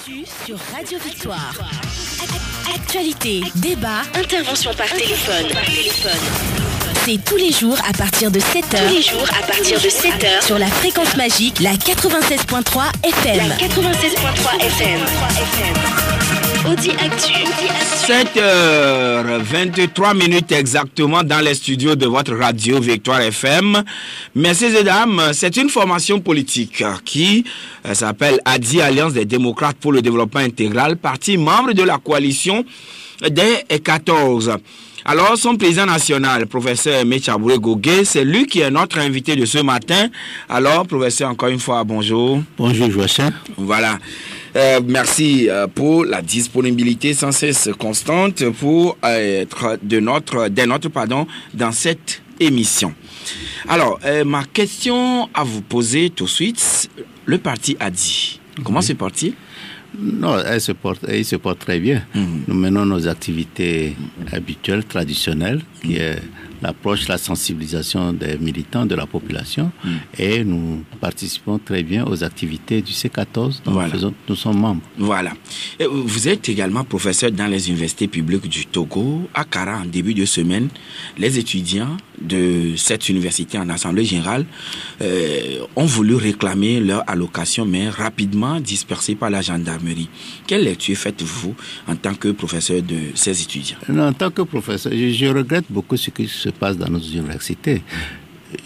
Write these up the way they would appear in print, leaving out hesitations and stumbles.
sur Radio Victoire. Actualité, débat, intervention par téléphone. C'est tous les jours à partir de 7h. Sur la fréquence magique, la 96.3 FM. 96.3 FM. Audi Actu. 7h23 exactement dans les studios de votre radio Victoire FM. Messieurs et dames, c'est une formation politique qui s'appelle ADI, Alliance des démocrates pour le développement intégral, parti membre de la coalition des 14. Alors, son président national, professeur Aimé Tchaboué-Gogué, c'est lui qui est notre invité de ce matin. Alors, professeur, encore une fois, bonjour. Bonjour, Joachim. Voilà. Merci pour la disponibilité sans cesse constante pour être des nôtres dans cette émission. Alors, ma question à vous poser tout de suite, le parti ADI, comment c'est parti? Non, il se porte très bien. Nous menons nos activités habituelles, traditionnelles, qui est l'approche, la sensibilisation des militants, de la population, et nous participons très bien aux activités du C14 dont nous sommes membres. Voilà. Et vous êtes également professeur dans les universités publiques du Togo. À Kara, en début de semaine, les étudiants de cette université en assemblée générale ont voulu réclamer leur allocation, mais rapidement dispersés par la gendarmerie. Quelle lecture faites-vous en tant que professeur de ces étudiants? En tant que professeur, je regrette beaucoup ce qui se passe dans nos universités.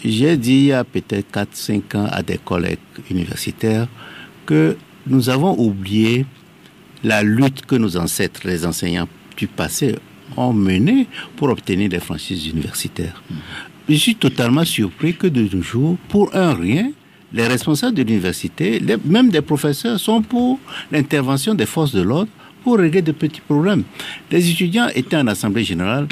J'ai dit il y a peut-être 4-5 ans à des collègues universitaires que nous avons oublié la lutte que nos ancêtres, les enseignants du passé, ont menée pour obtenir des franchises universitaires. Je suis totalement surpris que de nos jours, pour un rien, les responsables de l'université, même des professeurs, sont pour l'intervention des forces de l'ordre pour régler de petits problèmes. Les étudiants étaient en assemblée générale,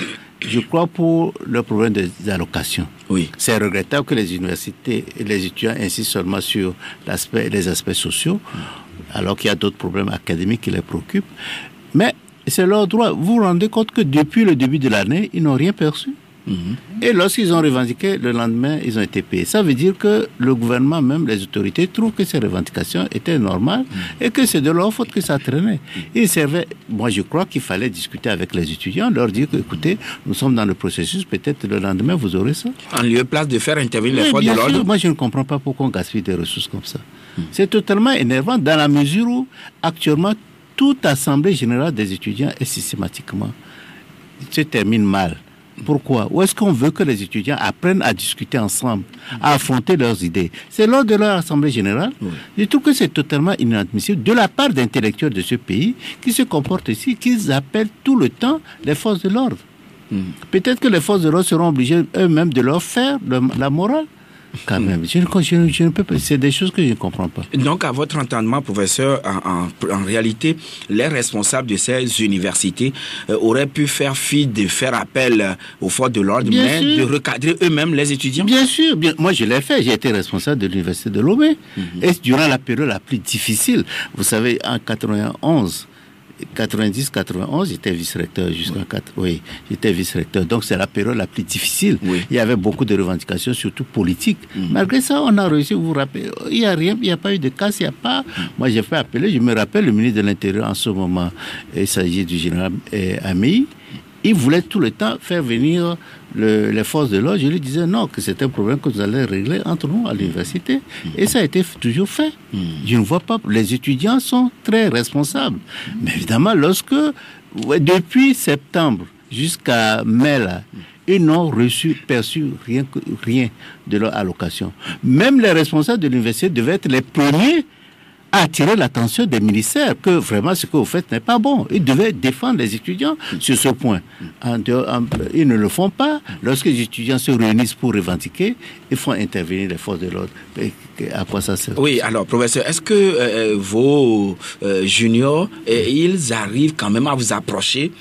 je crois, pour le problème des allocations. Oui. C'est regrettable que les universités et les étudiants insistent seulement sur les aspects sociaux, alors qu'il y a d'autres problèmes académiques qui les préoccupent. Mais c'est leur droit. Vous vous rendez compte que depuis le début de l'année, ils n'ont rien perçu. Et lorsqu'ils ont revendiqué, le lendemain, ils ont été payés. Ça veut dire que le gouvernement, même les autorités, trouvent que ces revendications étaient normales et que c'est de leur faute que ça traînait. Moi, je crois qu'il fallait discuter avec les étudiants, leur dire que, écoutez, nous sommes dans le processus, peut-être le lendemain, vous aurez ça. En lieu et place de faire intervenir les forces de l'ordre. Moi, je ne comprends pas pourquoi on gaspille des ressources comme ça. C'est totalement énervant dans la mesure où, actuellement, toute assemblée générale des étudiants est systématiquement se termine mal. Pourquoi? Où est-ce qu'on veut que les étudiants apprennent à discuter ensemble, à affronter leurs idées? C'est lors de leur assemblée générale. Je trouve que c'est totalement inadmissible de la part d'intellectuels de ce pays qui se comportent ici, qu'ils appellent tout le temps les forces de l'ordre. Peut-être que les forces de l'ordre seront obligées eux-mêmes de leur faire la morale. Quand même, je ne peux pas. C'est des choses que je ne comprends pas. Donc, à votre entendement, professeur, en réalité, les responsables de ces universités auraient pu faire fi de faire appel aux forces de l'ordre, mais de recadrer eux-mêmes les étudiants? Bien sûr. Moi, je l'ai fait. J'ai été responsable de l'université de Lomé. Et durant la période la plus difficile, vous savez, en 90-91, j'étais vice-recteur j'étais vice-recteur. Donc c'est la période la plus difficile. Il y avait beaucoup de revendications, surtout politiques. Malgré ça, on a réussi. Vous vous rappelez, il n'y a rien, il n'y a pas eu de casse, il n'y a pas. Moi, j'ai fait appeler, je me rappelle, le ministre de l'Intérieur en ce moment, il s'agit du général Ami. Il voulait tout le temps faire venir les forces de l'ordre. Je lui disais non, que c'était un problème que nous allions régler entre nous à l'université. Et ça a été toujours fait. Je ne vois pas. Les étudiants sont très responsables. Mais évidemment, depuis septembre jusqu'à mai, là, ils n'ont perçu rien de leur allocation. Même les responsables de l'université devaient être les premiers à attirer l'attention des ministères que vraiment ce que vous faites n'est pas bon. Ils devaient défendre les étudiants sur ce point. Ils ne le font pas. Lorsque les étudiants se réunissent pour revendiquer, ils font intervenir les forces de l'ordre. À quoi ça sert? Oui, alors, professeur, est-ce que vos juniors, ils arrivent quand même à vous approcher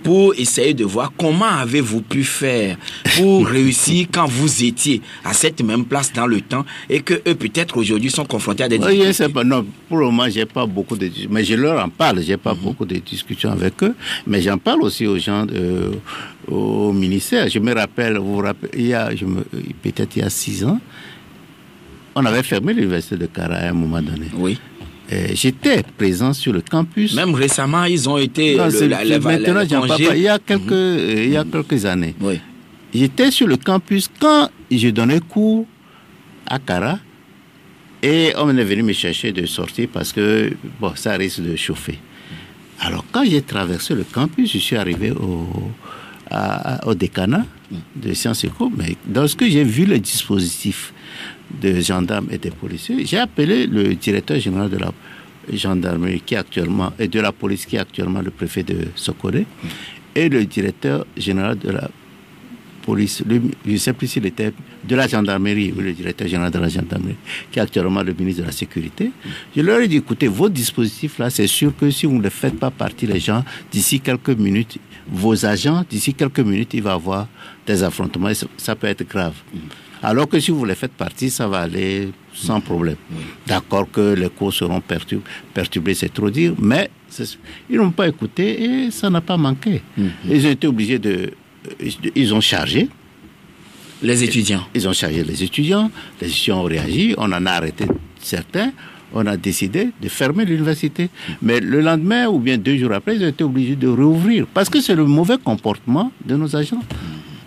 pour essayer de voir comment avez-vous pu faire pour réussir quand vous étiez à cette même place dans le temps et que eux peut-être aujourd'hui sont confrontés à des difficultés? Non, pour le moment, j'ai pas beaucoup de discussions, mais je leur en parle. J'ai pas beaucoup de discussions avec eux, mais j'en parle aussi aux gens au ministère. Je me rappelle, peut-être il y a 6 ans, on avait fermé l'université de Kara à un moment donné. Oui. j'étais présent sur le campus. Même récemment, ils ont été... Maintenant, j'en parle pas. Il y a quelques années. Oui. J'étais sur le campus quand je donnais cours à Kara. Et on est venu me chercher de sortir parce que ça risque de chauffer. Alors, quand j'ai traversé le campus, je suis arrivé au décanat de Sciences Éco. Mais lorsque j'ai vu le dispositif de gendarmes et des policiers, j'ai appelé le directeur général de la gendarmerie qui est actuellement, et de la police qui est actuellement le préfet de Sokoré, et le directeur général de la police, je ne sais plus s'il était de la gendarmerie ou le directeur général de la gendarmerie, qui est actuellement le ministre de la Sécurité. Je leur ai dit, écoutez, vos dispositifs là, c'est sûr que si vous ne les faites pas partir, les gens, d'ici quelques minutes, vos agents, d'ici quelques minutes, il va y avoir des affrontements et ça peut être grave. Alors que si vous les faites partir, ça va aller sans problème. D'accord que les cours seront perturbés, c'est trop dire, mais ils n'ont pas écouté et ça n'a pas manqué. Ils ont été obligés ils ont chargé. Les étudiants. Ils ont chargé les étudiants ont réagi, on en a arrêté certains, on a décidé de fermer l'université. Mais le lendemain ou bien 2 jours après, ils ont été obligés de rouvrir parce que c'est le mauvais comportement de nos agents.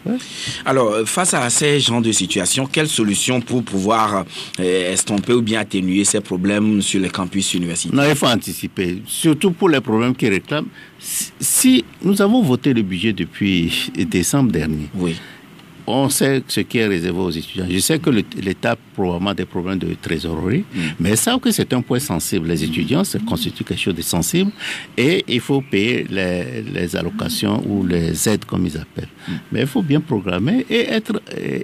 Ouais. Alors, face à ces genres de situations, quelles solutions pour pouvoir estomper ou bien atténuer ces problèmes sur les campus universitaires? Non, il faut anticiper, surtout pour les problèmes qui réclament. Si nous avons voté le budget depuis décembre dernier, oui. On sait ce qui est réservé aux étudiants. Je sais que l'État a probablement des problèmes de trésorerie, mais ils savent que c'est un point sensible. Les étudiants, ça constitue quelque chose de sensible et il faut payer les allocations ou les aides, comme ils appellent. Mais il faut bien programmer et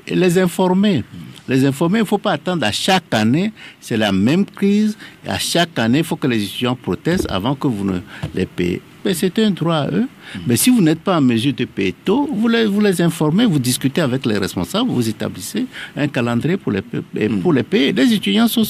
les informer. Les informer, il ne faut pas attendre à chaque année, c'est la même crise. Et à chaque année, il faut que les étudiants protestent avant que vous ne les payez. Mais c'est un droit à eux. Mais si vous n'êtes pas en mesure de payer tôt, vous les informez, vous discutez avec les responsables, vous établissez un calendrier pour les payer. Les étudiants sont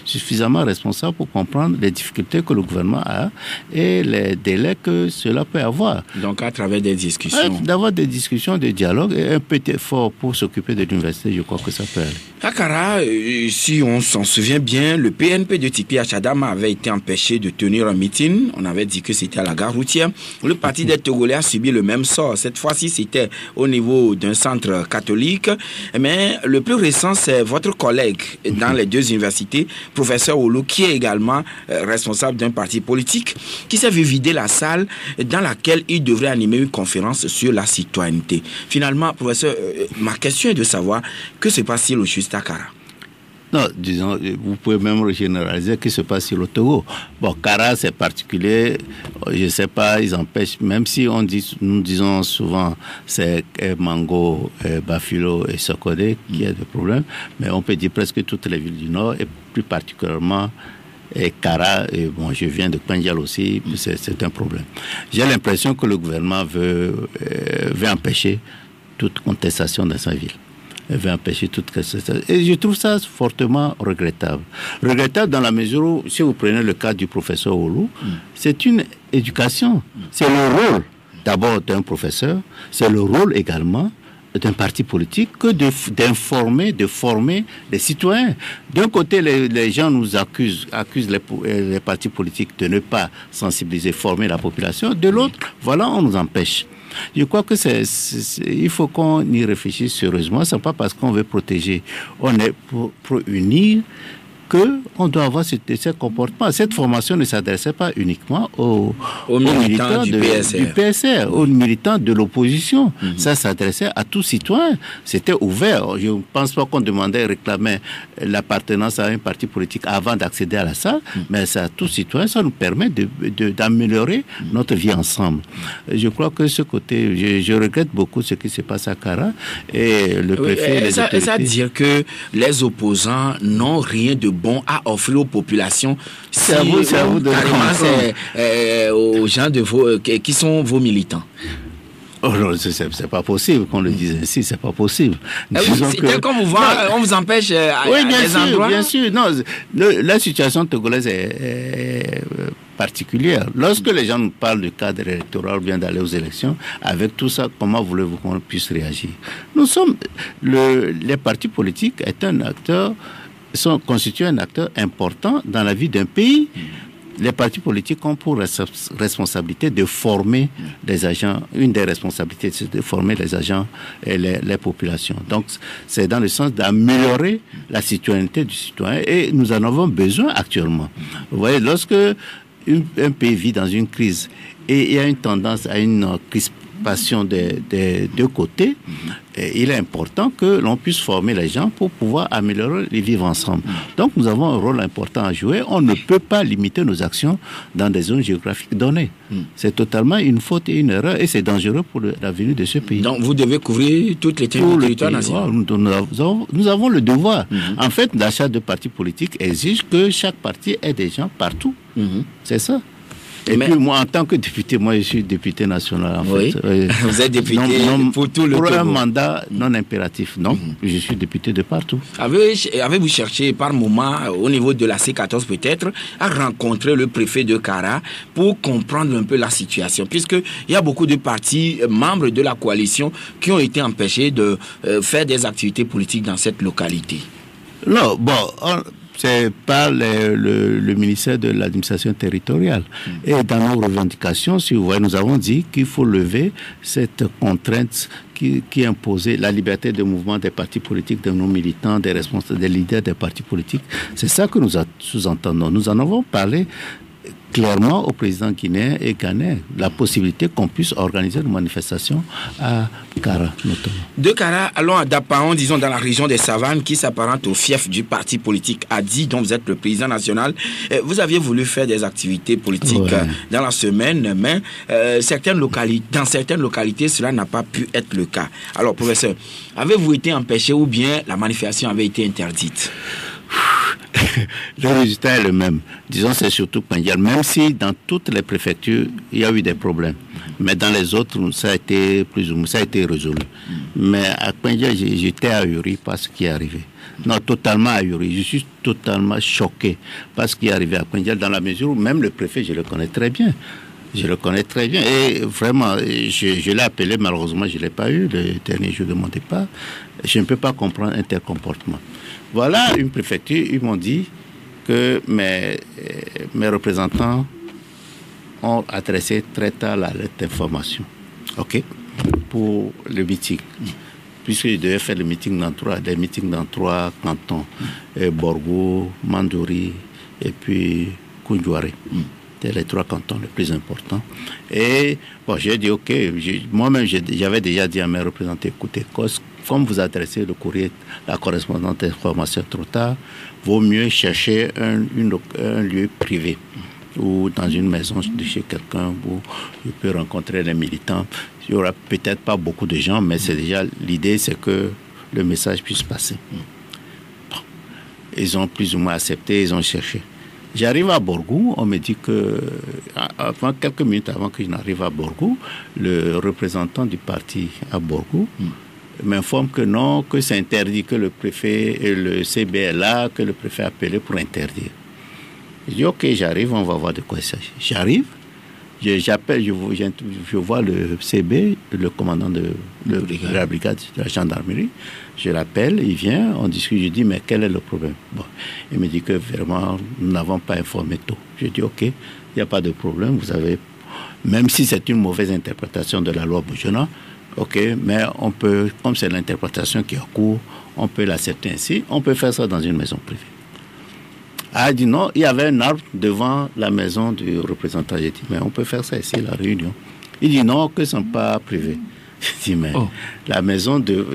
suffisamment responsables pour comprendre les difficultés que le gouvernement a et les délais que cela peut avoir. Donc à travers des discussions. D'avoir des discussions, des dialogues et un petit effort pour s'occuper de l'université, je crois que ça peut aller. À Kara, si on s'en souvient bien, le PNP de Tipi Achadama avait été empêché de tenir un meeting. On avait dit que c'était à la gare routière. Le parti des Togolais a subi le même sort. Cette fois-ci, c'était au niveau d'un centre catholique. Mais le plus récent, c'est votre collègue dans les 2 universités, professeur Oulou, qui est également responsable d'un parti politique, qui s'est vu vider la salle dans laquelle il devrait animer une conférence sur la citoyenneté. Finalement, professeur, ma question est de savoir que se passe-t-il au juste à Kara? Non, disons, vous pouvez même généraliser ce qui se passe sur le Togo. Bon, Kara, c'est particulier, je ne sais pas, ils empêchent, même si nous disons souvent c'est Mango, Bafilo et Sokodé qui a des problèmes, mais on peut dire presque toutes les villes du Nord, et plus particulièrement Kara, et bon, je viens de Kpendial aussi, c'est un problème. J'ai l'impression que le gouvernement veut empêcher toute contestation dans sa ville. Elle veut empêcher toute contestation. Et je trouve ça fortement regrettable. Regrettable dans la mesure où, si vous prenez le cas du professeur Oulou, c'est une éducation. C'est le rôle d'abord d'un professeur, c'est le rôle également d'un parti politique que d'informer, de former les citoyens. D'un côté, les gens nous accusent les partis politiques de ne pas sensibiliser, former la population. De l'autre, voilà, on nous empêche. Je crois que il faut qu'on y réfléchisse sérieusement. Ce n'est pas parce qu'on veut protéger. On est pour unir qu'on doit avoir ce comportement. Cette formation ne s'adressait pas uniquement aux militants du PSR, aux militants de l'opposition. Ça s'adressait à tout citoyen. C'était ouvert. Je ne pense pas qu'on demandait, réclamait l'appartenance à un parti politique avant d'accéder à la salle, mais c'est à tout citoyen. Ça nous permet d'améliorer notre vie ensemble. Je crois que ce côté, je regrette beaucoup ce qui se passe à Kara et le préfet. Et ça veut dire que les opposants n'ont rien de bon à offrir aux populations. C'est à vous de aux gens qui sont vos militants. Oh non, c'est pas possible qu'on le dise ainsi, c'est pas possible. Comme on vous empêche à des endroits. Bien sûr. Non, la situation togolaise est particulière. Lorsque les gens nous parlent du cadre électoral, bien d'aller aux élections, avec tout ça, comment voulez-vous qu'on puisse réagir? Les partis politiques est un acteur constituent un acteur important dans la vie d'un pays. Les partis politiques ont pour responsabilité de former les agents. Une des responsabilités, c'est de former les agents et les populations. Donc, c'est dans le sens d'améliorer la citoyenneté du citoyen et nous en avons besoin actuellement. Vous voyez, lorsque un pays vit dans une crise et il y a une tendance à une crispation des deux côtés, il est important que l'on puisse former les gens pour pouvoir améliorer les vivre ensemble. Donc nous avons un rôle important à jouer. On ne peut pas limiter nos actions dans des zones géographiques données. C'est totalement une faute et une erreur et c'est dangereux pour l'avenir de ce pays. Donc vous devez couvrir toutes les territoires nationaux. Nous avons le devoir. En fait, l'achat de partis politiques exige que chaque parti ait des gens partout. C'est ça. Et puis moi, en tant que député, je suis député national. En fait. Vous êtes député pour tout le Togo. Pour un mandat non impératif, non. Je suis député de partout. Avez-vous cherché par moment, au niveau de la C14 peut-être, à rencontrer le préfet de Kara pour comprendre un peu la situation? Puisqu'il y a beaucoup de partis membres de la coalition qui ont été empêchés de faire des activités politiques dans cette localité. Non, c'est par le ministère de l'administration territoriale. Et dans nos revendications, si vous voyez, nous avons dit qu'il faut lever cette contrainte qui imposait la liberté de mouvement des partis politiques, de nos militants, des responsables, des leaders des partis politiques. C'est ça que nous sous-entendons. Nous en avons parlé clairement au président guinéen et ghanéen, la possibilité qu'on puisse organiser une manifestation à Kara, notamment. De Kara, allons à Dapaon, disons dans la région des Savanes, qui s'apparente au fief du parti politique ADI, dont vous êtes le président national. Vous aviez voulu faire des activités politiques dans la semaine, mais dans certaines localités, cela n'a pas pu être le cas. Alors, professeur, avez-vous été empêché ou bien la manifestation avait été interdite? Le résultat est le même. Disons, c'est surtout Kpendial. Même si dans toutes les préfectures, il y a eu des problèmes. Mais dans les autres, ça a été plus ou moins, ça a été résolu. Mais à Kpendial, j'étais ahuri par ce qui est arrivé. Non, totalement ahuri. Je suis totalement choqué par ce qui est arrivé à Kpendial, dans la mesure où même le préfet, je le connais très bien. Je le connais très bien. Et vraiment, je l'ai appelé, malheureusement, je ne l'ai pas eu le dernier jour de mon départ. Je ne peux pas comprendre un tel comportement. Voilà une préfecture, ils m'ont dit que mes représentants ont adressé très tard la lettre d'information, pour le meeting. Puisqu'ils devaient faire des meetings dans trois cantons, Borgo, Mandouri et puis Koundouaré. C'était les trois cantons les plus importants. Et j'ai dit ok, moi-même j'avais déjà dit à mes représentants, écoutez, comme vous adressez le courrier, la correspondance d'information trop tard, vaut mieux chercher un lieu privé ou dans une maison de chez quelqu'un où je peux rencontrer les militants. Il n'y aura peut-être pas beaucoup de gens, mais c'est déjà l'idée, c'est que le message puisse passer. Bon. Ils ont plus ou moins accepté, ils ont cherché. J'arrive à Borgou, on me dit que, quelques minutes avant que je n'arrive à Borgou, le représentant du parti à Borgou m'informe que non, que c'est interdit, que le préfet et le CB est là, que le préfet a appelé pour interdire. Je dis ok, j'arrive, on va voir de quoi il s'agit. J'arrive, j'appelle, je vois le CB, le commandant de la brigade de la gendarmerie. Je l'appelle, il vient, on discute, je dis mais quel est le problème? Bon, il me dit que vraiment nous n'avons pas informé tôt. Je dis ok, il n'y a pas de problème, vous avez, même si c'est une mauvaise interprétation de la loi Boujona, ok, mais on peut, comme c'est l'interprétation qui est en cours, on peut l'accepter ainsi, on peut faire ça dans une maison privée. Ah, il dit non, il y avait un arbre devant la maison du représentant. J'ai dit, mais on peut faire ça ici, la réunion. Il dit non, que ce n'est pas privé. J'ai dit, mais la maison de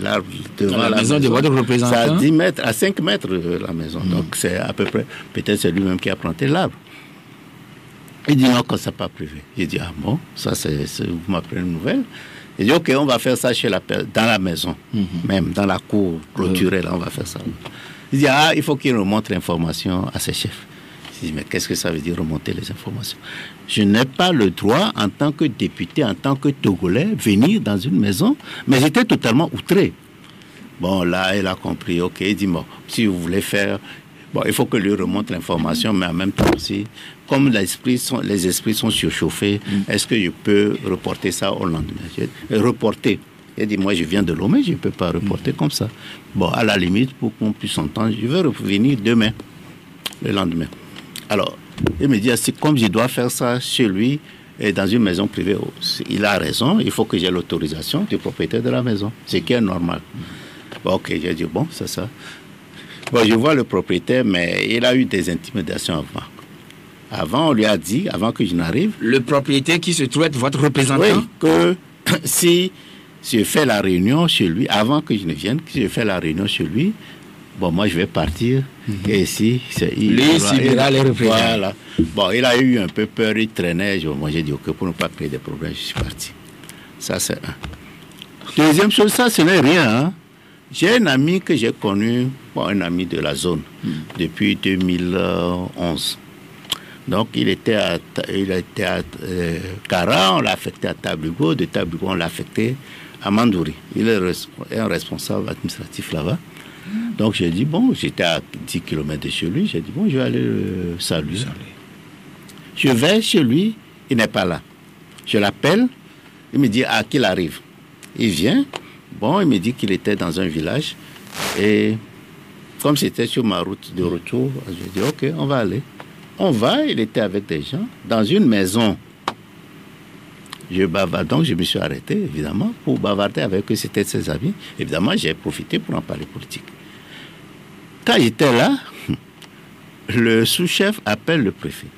l'arbre devant la maison de votre représentant, c'est à 10 mètres, à 5 mètres de la maison. Donc c'est à peu près, peut-être c'est lui-même qui a planté l'arbre. Il dit non, que ce n'est pas privé. J'ai dit, ah bon, ça vous m'apprenez une nouvelle. Il dit, ok, on va faire ça dans la maison, même dans la cour clôturée, là, on va faire ça. Il dit, il faut qu'il remonte l'information à ses chefs. Je dis, mais qu'est-ce que ça veut dire remonter les informations? Je n'ai pas le droit, en tant que député, en tant que Togolais, venir dans une maison, mais j'étais totalement outré. Bon, là, il a compris, ok, il dit, bon, si vous voulez faire, bon, il faut que lui remonte l'information, mais en même temps aussi, comme les esprits sont surchauffés, est-ce que je peux reporter ça au lendemain? Reporter. Il a dit, moi, je viens de Lomé, je ne peux pas reporter comme ça. Bon, à la limite, pour qu'on puisse s'entendre, je vais revenir demain, le lendemain. Alors, il me dit, c'est comme je dois faire ça chez lui, et dans une maison privée. Il a raison, il faut que j'ai l'autorisation du propriétaire de la maison, ce qui est normal. Bon, ok, j'ai dit, bon, c'est ça. Bon, je vois le propriétaire, mais il a eu des intimidations avant. Avant, on lui a dit, avant que je n'arrive... Le propriétaire qui se trouve être votre représentant? Oui, que si je fais la réunion chez lui, avant que je ne vienne, si je fais la réunion chez lui, bon, moi, je vais partir. Et ici, lui, il verra les représentants. Voilà. Bon, il a eu un peu peur, il traînait. Moi, j'ai dit, OK, pour ne pas créer des problèmes, je suis parti. Ça, c'est un. Deuxième chose, ça, ce n'est rien. Hein. J'ai un ami que j'ai connu, un ami de la zone, depuis 2011. Donc, il était à Kara, on l'a affecté à Tabligo. De Tabligo, on l'a affecté à Mandouri. Il est un responsable administratif là-bas. Donc, j'ai dit, bon, j'étais à 10 km de chez lui. J'ai dit, bon, je vais aller le saluer. Je vais chez lui, il n'est pas là. Je l'appelle, il me dit, qu'il arrive. Il vient, bon, il me dit qu'il était dans un village. Et comme c'était sur ma route de retour, je dis, OK, on va aller. On va, il était avec des gens, dans une maison. Je bavarde, donc je me suis arrêté, évidemment, pour bavarder avec eux, c'était ses amis. Évidemment, j'ai profité pour en parler politique. Quand j'étais là, le sous-chef appelle le préfet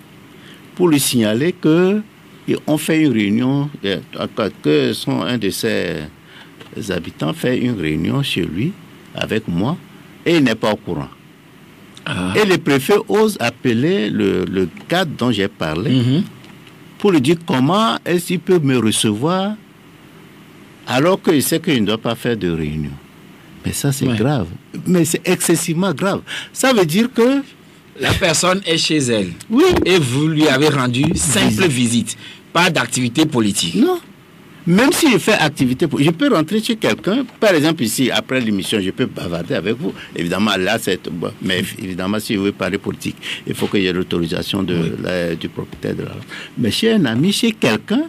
pour lui signaler qu'on fait une réunion, que un de ses habitants fait une réunion chez lui, avec moi, et il n'est pas au courant. Et le préfet ose appeler le cadre dont j'ai parlé pour lui dire comment est-ce qu'il peut me recevoir alors qu'il sait qu'il ne doit pas faire de réunion. Mais ça, c'est grave. Mais c'est excessivement grave. Ça veut dire que... La personne est chez elle. Oui. Et vous lui avez rendu simple visite. Pas d'activité politique. Non. Même si je fais activité, je peux rentrer chez quelqu'un, par exemple ici, après l'émission, je peux bavarder avec vous. Évidemment, là, mais évidemment, si je veux parler politique, il faut que j'ai l'autorisation du propriétaire de la... Mais chez un ami, chez quelqu'un,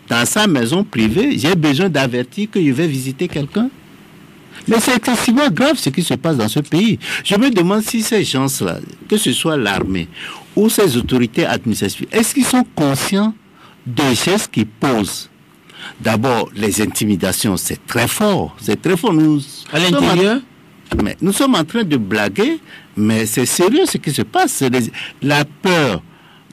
dans sa maison privée, j'ai besoin d'avertir que je vais visiter quelqu'un. Mais c'est excessivement grave ce qui se passe dans ce pays. Je me demande si ces gens-là, que ce soit l'armée ou ces autorités administratives, est-ce qu'ils sont conscients des gestes qu'ils posent? D'abord, les intimidations, c'est très fort. C'est très fort. À l'intérieur? Mais nous sommes en train de blaguer, mais c'est sérieux ce qui se passe. C'est la peur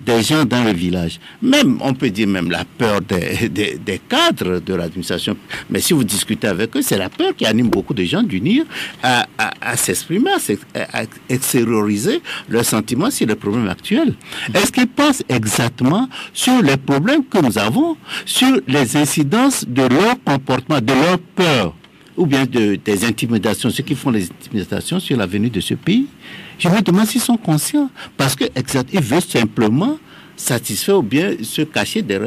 des gens dans le village. Même, on peut dire même la peur des cadres de l'administration. Mais si vous discutez avec eux, c'est la peur qui anime beaucoup de gens d'unir à s'exprimer, à extérioriser leurs sentiments sur les problèmes actuels. Est-ce qu'ils pensent exactement sur les problèmes que nous avons, sur les incidences de leur comportement, de leur peur, ou bien des intimidations, ceux qui font les intimidations sur l'avenir de ce pays? Je me demande s'ils sont conscients, parce qu'ils veulent simplement satisfaire ou bien se cacher de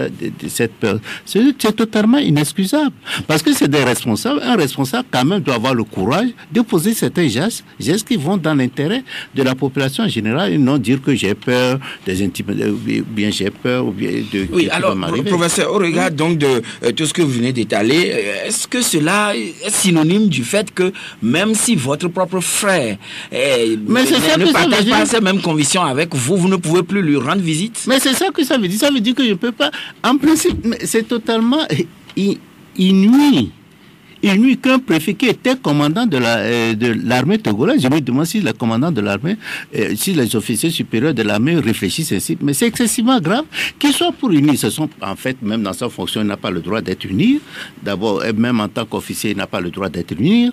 cette peur. C'est totalement inexcusable, parce que c'est des responsables. Un responsable, quand même, doit avoir le courage de poser certains gestes qui vont dans l'intérêt de la population en général, et non dire que j'ai peur des intimidations, ou bien j'ai peur, ou bien de... Oui, alors, professeur, au regard donc de tout ce que vous venez d'étaler, est-ce que cela est synonyme du fait que même si votre propre frère ne partage pas ces mêmes convictions avec vous, vous ne pouvez plus lui rendre visite? Mais c'est ça que ça veut dire. Ça veut dire que je ne peux pas... En principe, c'est totalement inouï. Inouï qu'un préfet qui était commandant de l'armée togolaise, je me demande si le commandant de l'armée, si les officiers supérieurs de l'armée réfléchissent ainsi. Mais c'est excessivement grave qu'ils soient pour unir. Ce sont, en fait, même dans sa fonction, il n'a pas le droit d'être uni. D'abord, même en tant qu'officier, il n'a pas le droit d'être uni.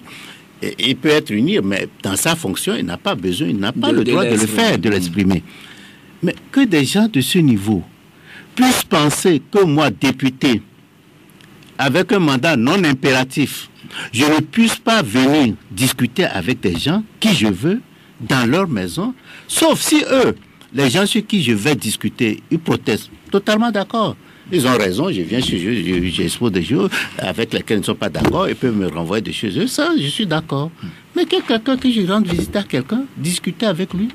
Il peut être uni, mais dans sa fonction, il n'a pas besoin, il n'a pas le droit de le faire, de l'exprimer. Mais que des gens de ce niveau puissent penser que moi, député, avec un mandat non impératif, je ne puisse pas venir discuter avec des gens qui je veux dans leur maison, sauf si eux, les gens sur qui je vais discuter, ils protestent. Totalement d'accord. Ils ont raison, je viens chez eux, j'expose des choses avec lesquels ils ne sont pas d'accord, ils peuvent me renvoyer de chez eux, ça, je suis d'accord. Mais quelqu'un que je rende visiter à quelqu'un, discuter avec lui,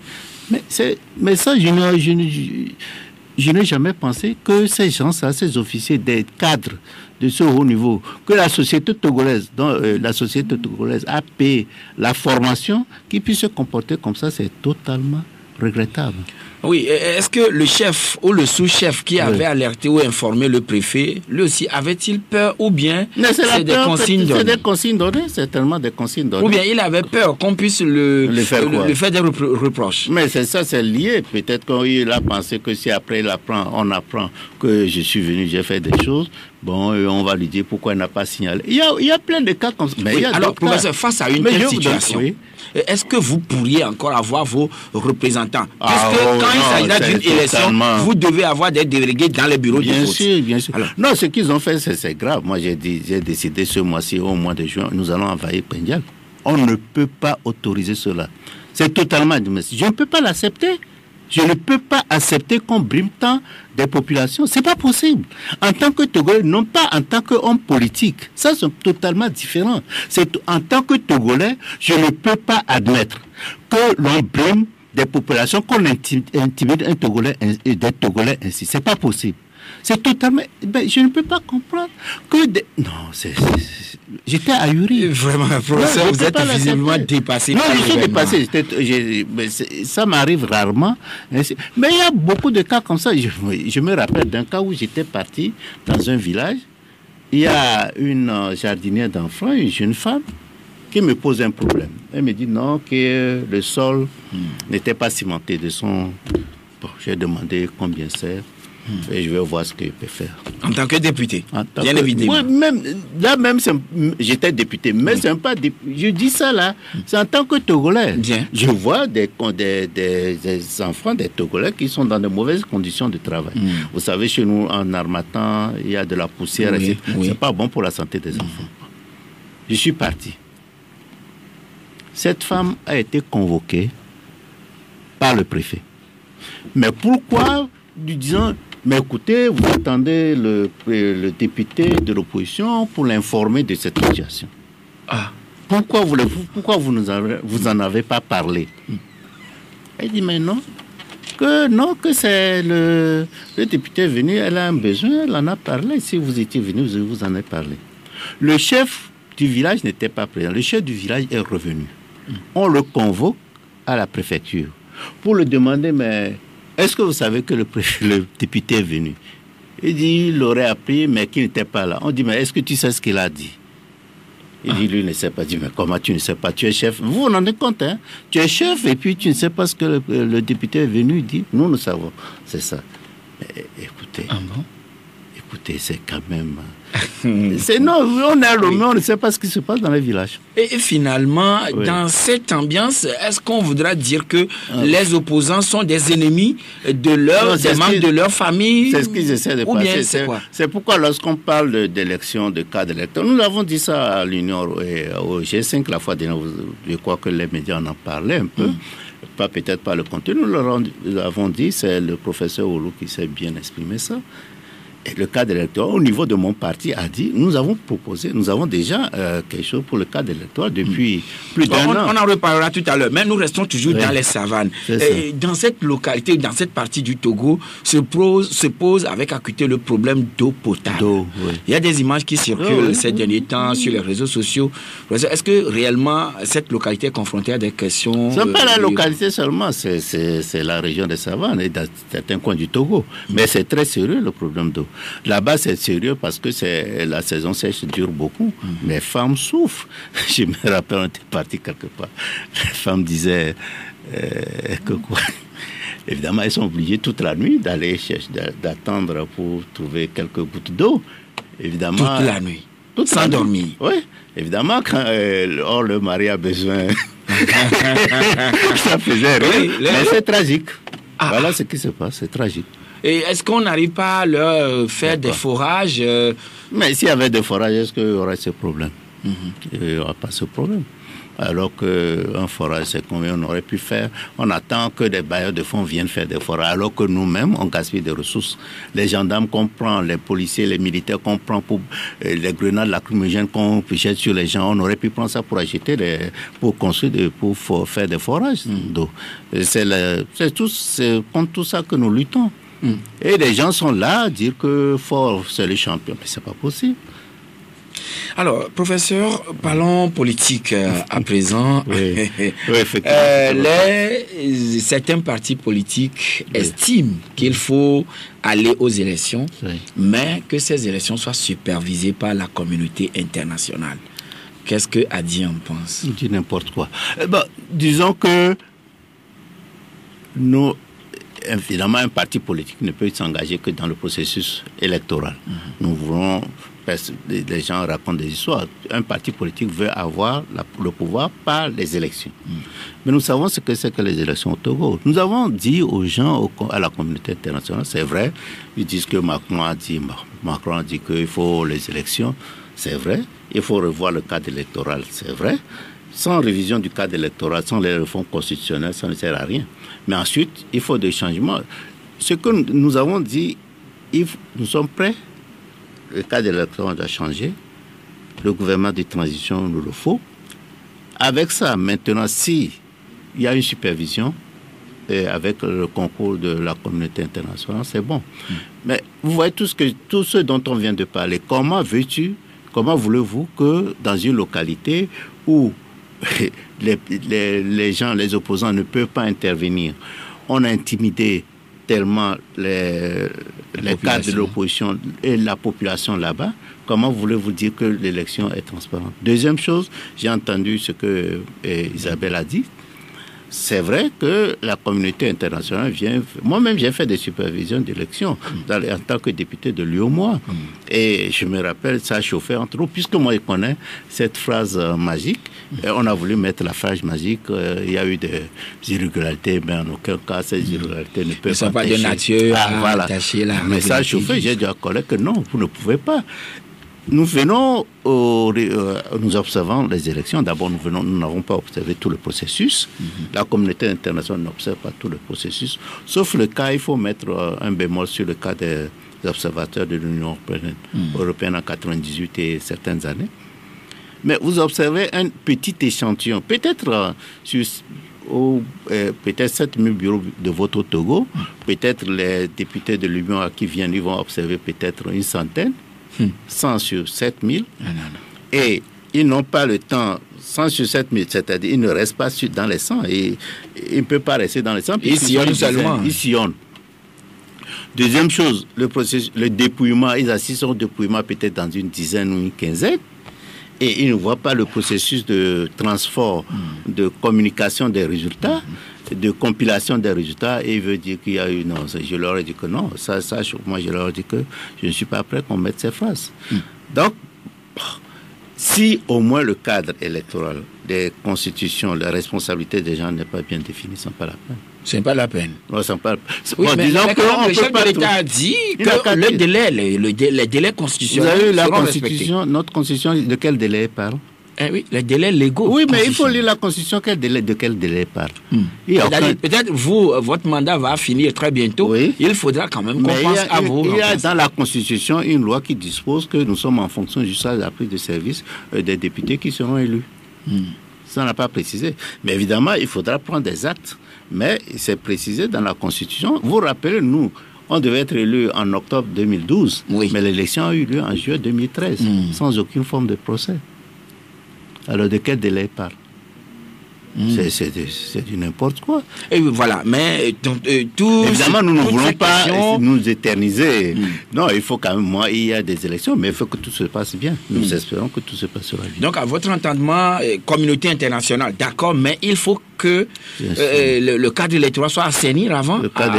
mais ça, je n'ai jamais pensé que ces gens-là, ces officiers, des cadres de ce haut niveau, que la société togolaise, a payé la formation, qu'ils puissent se comporter comme ça, c'est totalement regrettable. Oui, est-ce que le chef ou le sous-chef qui avait alerté ou informé le préfet, lui aussi, avait-il peur ou bien c'est des consignes données? C'est des consignes données, certainement des consignes données. Ou bien il avait peur qu'on puisse le faire des reproches? Mais c'est ça, c'est lié. Peut-être qu'il a pensé que si après on apprend que je suis venu, j'ai fait des choses, bon, on va lui dire pourquoi il n'a pas signalé. Il y a plein de cas comme ça. Oui, alors, professeur, face à une telle situation, est-ce que vous pourriez encore avoir vos représentants? Puisque quand il s'agit d'une élection, vous devez avoir des délégués dans les bureaux de vote. Bien sûr. Alors, non, ce qu'ils ont fait, c'est grave. Moi, j'ai décidé ce mois-ci, au mois de juin, nous allons envahir Pendial. On ne peut pas autoriser cela. C'est totalement... Je ne peux pas l'accepter. Je ne peux pas accepter qu'on brime tant des populations. C'est pas possible. En tant que Togolais, non pas en tant qu'homme politique. Ça, c'est totalement différent. En tant que Togolais, je ne peux pas admettre que l'on brime des populations, qu'on intimide un Togolais, des Togolais ainsi. C'est pas possible. C'est totalement... je ne peux pas comprendre que... Non, j'étais ahuri. Vraiment, professeur, vous êtes visiblement dépassé. Non, je suis dépassé. Ça m'arrive rarement. Mais il y a beaucoup de cas comme ça. Je me rappelle d'un cas où j'étais parti dans un village. Il y a une jardinière d'enfants, une jeune femme, qui me pose un problème. Elle me dit non, que le sol n'était pas cimenté de son... Bon, j'ai demandé combien c'est. Et je vais voir ce qu'il peut faire. En tant que député, bien évidemment. Oui, j'étais député, mais c'est pas je dis ça là, c'est en tant que Togolais. Bien. Je vois des enfants, des Togolais qui sont dans de mauvaises conditions de travail. Vous savez, chez nous, en Harmattan, il y a de la poussière. C'est pas bon pour la santé des enfants. Je suis parti. Cette femme a été convoquée par le préfet. Mais pourquoi, lui disant... Mais écoutez, vous attendez le député de l'opposition pour l'informer de cette situation. Pourquoi vous en avez pas parlé? Elle dit, mais non, que c'est le député venu, elle a un besoin, elle en a parlé. Si vous étiez venu, vous en avez parlé. Le chef du village n'était pas présent. Le chef du village est revenu. On le convoque à la préfecture pour lui demander, mais... Est-ce que vous savez que le député est venu? Il dit, il l'aurait appris, mais qu'il n'était pas là. On dit, mais est-ce que tu sais ce qu'il a dit? Il dit, lui, il ne sait pas. Il dit, mais comment tu ne sais pas? Tu es chef. Vous en rendez compte, hein? Tu es chef et puis tu ne sais pas ce que le député est venu. Il dit, nous savons. C'est ça. Mais, écoutez. Écoutez, c'est quand même... Non, on est à Lomé, on ne sait pas ce qui se passe dans les villages. Et finalement, dans cette ambiance, est-ce qu'on voudra dire que les opposants sont des ennemis des membres de leur famille? C'est ce qu'ils essaient de passer. C'est pourquoi lorsqu'on parle d'élection, de cas d'électeurs, nous avons dit ça à l'Union et au G5 la fois dernière, je crois que les médias en ont parlé un peu. Peut-être pas le contenu, nous l'avons dit, c'est le professeur Oulou qui s'est bien exprimé ça. Et le cadre électoral, au niveau de mon parti, a dit, nous avons proposé, nous avons déjà quelque chose pour le cadre électoral depuis plus d'un an. On en reparlera tout à l'heure, mais nous restons toujours dans les savanes. Et dans cette localité, dans cette partie du Togo, se pose avec acuité le problème d'eau potable. Il y a des images qui circulent ces derniers temps sur les réseaux sociaux. Est-ce que réellement cette localité est confrontée à des questions? Ce n'est pas la localité seulement, c'est la région des savanes et dans certains coins du Togo. Mais c'est très sérieux le problème d'eau. Là-bas, c'est sérieux parce que la saison sèche dure beaucoup. Les femmes souffrent. Je me rappelle, on était parti quelque part. Les femmes disaient que quoi. Évidemment, elles sont obligées toute la nuit d'aller chercher, d'attendre pour trouver quelques gouttes d'eau. Évidemment. Toute la nuit. Sans dormir. Oui. Évidemment, quand le mari a besoin, ça faisait rire. Mais c'est tragique. Voilà ce qui se passe, c'est tragique. Et est-ce qu'on n'arrive pas à leur faire des forages? Mais s'il y avait des forages, est-ce qu'il y aurait ce problème? Il n'y aura pas ce problème. Alors qu'un forage, c'est combien on aurait pu faire? On attend que des bailleurs de fonds viennent faire des forages, alors que nous-mêmes, on gaspille des ressources. Les gendarmes qu'on prend, les policiers, les militaires qu'on prend pour les grenades lacrymogènes qu'on jette sur les gens, on aurait pu prendre ça pour acheter, pour construire, pour faire des forages d'eau. C'est contre tout ça que nous luttons. Et les gens sont là à dire que Faure, c'est le champion. Mais c'est pas possible. Alors, professeur, parlons politique à présent. Oui, effectivement. Certains partis politiques estiment qu'il faut aller aux élections, mais que ces élections soient supervisées par la communauté internationale. Qu'est-ce que Adi en pense? Il dit n'importe quoi. Disons que nous, évidemment, un parti politique ne peut s'engager que dans le processus électoral. Nous voulons... Les gens racontent des histoires. Un parti politique veut avoir le pouvoir par les élections. Mais nous savons ce que c'est que les élections au Togo. Nous avons dit aux gens, à la communauté internationale, c'est vrai, ils disent que Macron a dit qu'il faut les élections, c'est vrai. Il faut revoir le cadre électoral, c'est vrai. Sans révision du cadre électoral, sans les réformes constitutionnelles, ça ne sert à rien. Mais ensuite, il faut des changements. Ce que nous avons dit, nous sommes prêts. Le cadre électoral doit changer. Le gouvernement de transition nous le faut. Avec ça, maintenant, s'il y a une supervision, et avec le concours de la communauté internationale, c'est bon. Mais vous voyez tout ce dont on vient de parler. Comment voulez-vous que dans une localité où les gens, les opposants ne peuvent pas intervenir, on a intimidé tellement les cadres de l'opposition et la population là-bas, comment voulez-vous dire que l'élection est transparente? Deuxième chose, j'ai entendu ce que Isabelle a dit. C'est vrai que la communauté internationale vient... Moi-même, j'ai fait des supervisions d'élections en tant que député de l'UOMOA. Et je me rappelle, ça a chauffé entre nous, puisque moi, je connais cette phrase magique. Et on a voulu mettre la phrase magique. Il y a eu des irrégularités, mais en aucun cas, ces irrégularités ne peuvent pas de nature à attacher la... Mais ça a chauffé. J'ai dit à collègue que non, vous ne pouvez pas. Nous venons, nous observons les élections. D'abord, nous n'avons pas observé tout le processus. La communauté internationale n'observe pas tout le processus. Sauf le cas, il faut mettre un bémol sur le cas des observateurs de l'Union européenne en 1998 et certaines années. Mais vous observez un petit échantillon, peut-être peut-être 7000 bureaux de vote au Togo, peut-être les députés de l'Union qui viennent, ils vont observer peut-être une centaine. 100 sur 7000. Et ils n'ont pas le temps, 100 sur 7000, c'est-à-dire ils ne restent pas dans les 100. Et ils ne peuvent pas rester dans les 100. Ils sillonnent seulement. Ils sillonnent. Deuxième chose, le dépouillement, ils assistent au dépouillement peut-être dans une dizaine ou une quinzaine. Et ils ne voient pas le processus de transfert, de communication des résultats, de compilation des résultats, et il veut dire qu'il y a eu... Non, je leur ai dit que non. Moi, je leur ai dit que je ne suis pas prêt qu'on mette ces phrases. Donc, si au moins le cadre électoral des constitutions, la responsabilité des gens n'est pas bien définie, ce n'est pas la peine. Ce n'est pas la peine. Non, ce n'est pas... Oui, mais le chef de l'État a dit que les délais constitutionnels... Vous avez la constitution, respectés. Notre constitution, de quel délai parle? Oui, les délais légaux. Oui, mais il faut lire la constitution, de quel délai parle. Peut-être votre mandat va finir très bientôt. Oui. Il faudra quand même qu'on pense à vous. Il y a dans la constitution une loi qui dispose que nous sommes en fonction jusqu'à la prise de service des députés qui seront élus. Ça n'a pas précisé. Mais évidemment, il faudra prendre des actes. Mais c'est précisé dans la constitution. Vous rappelez, nous, on devait être élu en octobre 2012. Oui. Mais l'élection a eu lieu en juillet 2013, sans aucune forme de procès. Alors, de quel délai parle? C'est du n'importe quoi. Et voilà, mais évidemment, nous ne voulons pas nous éterniser. Non, il faut quand même, il y a des élections, mais il faut que tout se passe bien. Nous espérons que tout se passera bien. Donc, à votre entendement, communauté internationale, d'accord, mais il faut que le cadre électoral soit assaini avant. Le cadre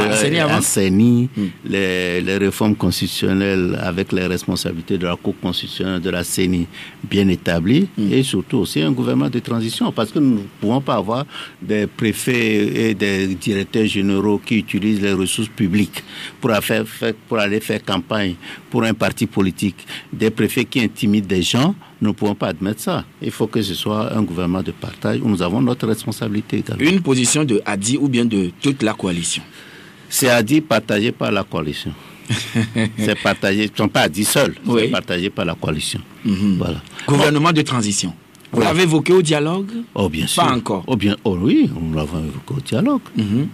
assaini, les réformes constitutionnelles avec les responsabilités de la Cour constitutionnelle de la CENI bien établies, et surtout aussi un gouvernement de transition, parce que nous ne pouvons pas avoir des préfets et des directeurs généraux qui utilisent les ressources publiques pour aller faire campagne pour un parti politique, des préfets qui intimident des gens. Nous ne pouvons pas admettre ça. Il faut que ce soit un gouvernement de partage où nous avons notre responsabilité également. Une position de Adi ou bien de toute la coalition? C'est Adi partagé par la coalition. C'est partagé, ils ne sont pas Adi seuls, c'est partagé par la coalition. Voilà. Gouvernement de transition. Vous l'avez évoqué au dialogue? Oh, bien sûr. Pas encore. Oui, on l'a évoqué au dialogue.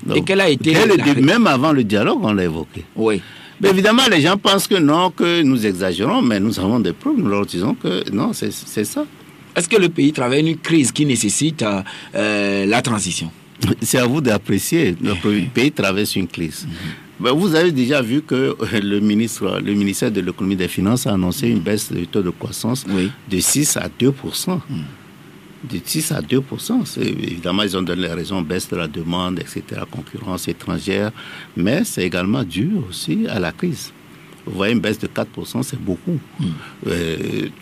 Donc, et quelle a été même avant le dialogue, on l'a évoqué. Oui. Mais évidemment, les gens pensent que non, que nous exagérons, mais nous avons des preuves. Nous leur disons que non, c'est ça. Est-ce que le pays traverse une crise qui nécessite la transition? C'est à vous d'apprécier. Le pays traverse une crise. Vous avez déjà vu que le ministère de l'économie et des finances a annoncé une baisse du taux de croissance de 6 à 2%. De 6 à 2%. Évidemment, ils ont donné les raisons, baisse de la demande, etc., concurrence étrangère, mais c'est également dû aussi à la crise. Vous voyez, une baisse de 4%, c'est beaucoup.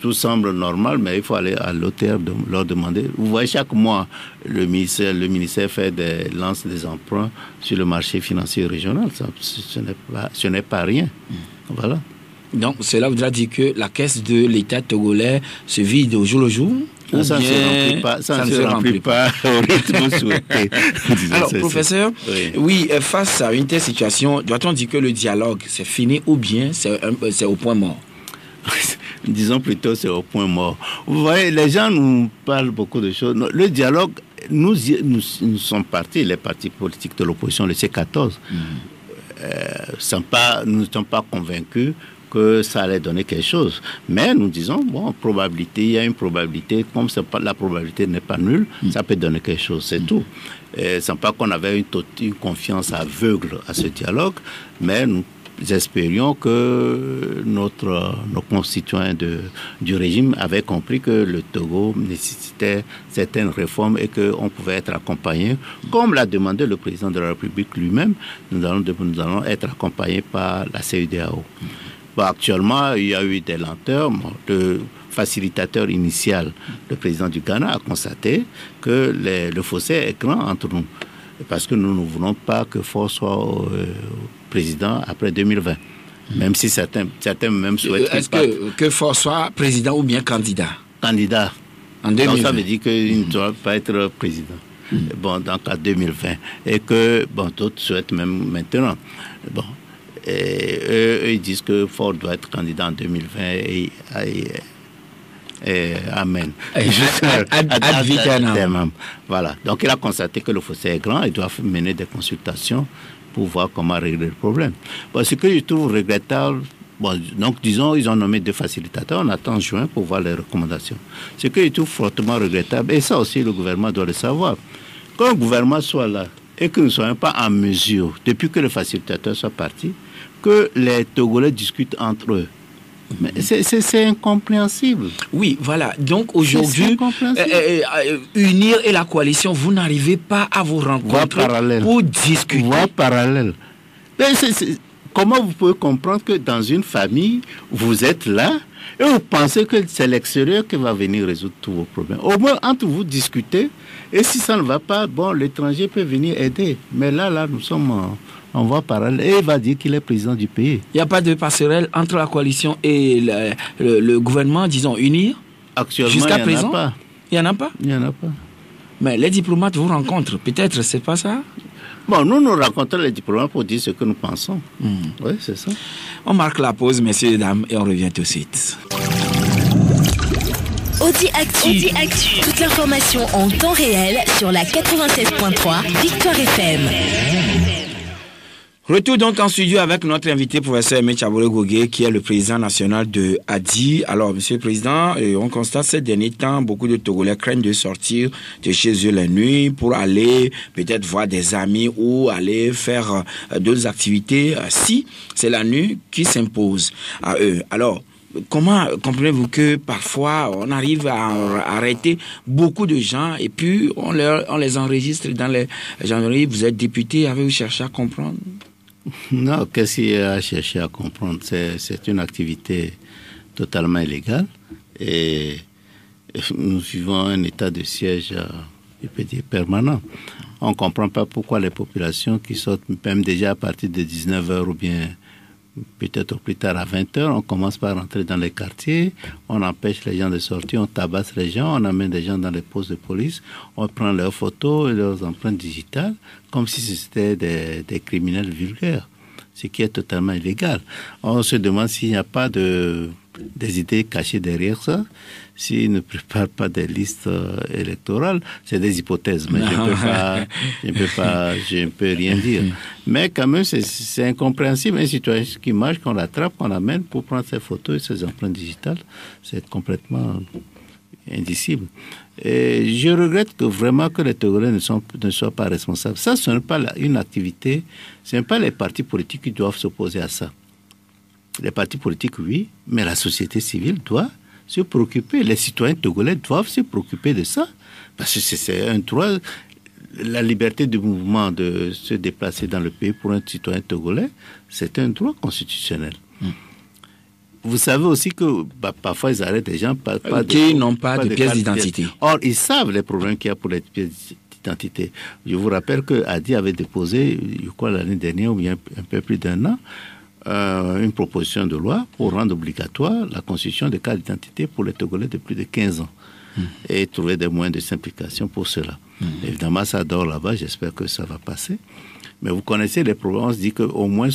Tout semble normal, mais il faut aller à l'auteur leur demander. Vous voyez, chaque mois, le ministère fait lance des emprunts sur le marché financier régional. Ce n'est pas rien. Voilà. Donc, cela voudra dire que la caisse de l'État togolais se vide au jour le jour? Ça ne se remplit pas au rythme souhaité. Alors, professeur, oui, face à une telle situation, doit-on dire que le dialogue, c'est fini ou bien c'est au point mort? Disons plutôt c'est au point mort. Vous voyez, les gens nous parlent beaucoup de choses. Le dialogue, nous sommes partis, les partis politiques de l'opposition, le C14, nous ne sommes pas convaincus que ça allait donner quelque chose. Mais nous disons, bon, probabilité, il y a une probabilité, comme la probabilité n'est pas nulle, ça peut donner quelque chose, c'est tout. C'est pas qu'on avait une confiance aveugle à ce dialogue, mais nous espérions que nos constituants du régime avaient compris que le Togo nécessitait certaines réformes et qu'on pouvait être accompagné, comme l'a demandé le président de la République lui-même. Nous allons être accompagnés par la CEDEAO. Bon, actuellement, il y a eu des lenteurs. Le facilitateur initial, le président du Ghana, a constaté que le fossé est grand entre nous. Parce que nous ne voulons pas que Faure soit président après 2020. Même si certains même souhaitent... Est-ce que Faure soit président ou bien candidat? Candidat. En 2020. Donc ça veut dire qu'il ne doit pas être président. Bon, donc à 2020. Et que, d'autres souhaitent même maintenant. Bon. Et eux, ils disent que Faure doit être candidat en 2020 et amen. Ad vitam. Voilà. Donc il a constaté que le fossé est grand, il doit mener des consultations pour voir comment régler le problème. Bon, ce que je trouve regrettable, donc disons, ils ont nommé 2 facilitateurs, on attend juin pour voir les recommandations. Ce que je trouve fortement regrettable, et ça aussi le gouvernement doit le savoir, quand le gouvernement soit là et que nous ne soyons pas en mesure, depuis que le facilitateur soit parti, que les Togolais discutent entre eux. Mais c'est incompréhensible. Oui, voilà. Donc aujourd'hui, UNIR et la coalition, vous n'arrivez pas à vous rencontrer pour discuter. Voie parallèle. Mais comment vous pouvez comprendre que dans une famille, vous êtes là et vous pensez que c'est l'extérieur qui va venir résoudre tous vos problèmes? Au moins, entre vous, discutez. Et si ça ne va pas, l'étranger peut venir aider. Mais là, nous sommes en voie parallèle. Et il va dire qu'il est président du pays. Il n'y a pas de passerelle entre la coalition et le gouvernement, disons, UNIR? Actuellement, jusqu'à il présent, pas. Il n'y en a pas? Il n'y en a pas. Mais les diplomates vous rencontrent, peut-être, c'est pas ça? Nous rencontrons les diplomates pour dire ce que nous pensons. Oui, c'est ça. On marque la pause, messieurs et dames, et on revient tout de suite. Audi Actu. Toute l'information en temps réel sur la 96.3 Victoire FM. Retour donc en studio avec notre invité, professeur Aimé Tchabouré-Gogué, qui est le président national de ADI. Alors, monsieur le président, on constate ces derniers temps, beaucoup de Togolais craignent de sortir de chez eux la nuit pour aller peut-être voir des amis ou aller faire d'autres activités, si c'est la nuit qui s'impose à eux. Alors, comment comprenez-vous que parfois on arrive à arrêter beaucoup de gens et puis on les enregistre dans les gendarmeries? Vous êtes député, avez-vous cherché à comprendre? Non, qu'est-ce qu'il y a à chercher à comprendre? C'est une activité totalement illégale et nous vivons un état de siège, je peux dire, permanent. On ne comprend pas pourquoi les populations qui sortent même déjà à partir de 19h ou bien peut-être au plus tard à 20h, on commence par rentrer dans les quartiers, on empêche les gens de sortir, on tabasse les gens, on amène des gens dans les postes de police, on prend leurs photos et leurs empreintes digitales comme si c'était des criminels vulgaires, ce qui est totalement illégal. On se demande s'il n'y a pas des idées cachées derrière ça. S'ils ne préparent pas des listes électorales, c'est des hypothèses, mais je ne peux rien dire. Mais quand même, c'est incompréhensible. Un citoyen qui marche, qu'on l'attrape, qu'on l'amène pour prendre ses photos et ses empreintes digitales, c'est complètement indicible. Et je regrette que vraiment que les Togolais ne soient pas responsables. Ça, ce n'est pas une activité, ce n'est pas les partis politiques qui doivent s'opposer à ça. Les partis politiques, oui, mais la société civile doit se préoccuper. Les citoyens togolais doivent se préoccuper de ça. Parce que c'est un droit, la liberté de mouvement, de se déplacer dans le pays pour un citoyen togolais, c'est un droit constitutionnel. Vous savez aussi que parfois ils arrêtent des gens qui n'ont pas de pièce d'identité. Or, ils savent les problèmes qu'il y a pour les pièces d'identité. Je vous rappelle que Hadi avait déposé, je crois l'année dernière, ou bien un peu plus d'1 an, une proposition de loi pour rendre obligatoire la constitution de cartes d'identité pour les Togolais de plus de 15 ans et trouver des moyens de simplification pour cela. Évidemment, ça dort là-bas, j'espère que ça va passer. Mais vous connaissez les problèmes, on se dit qu'au moins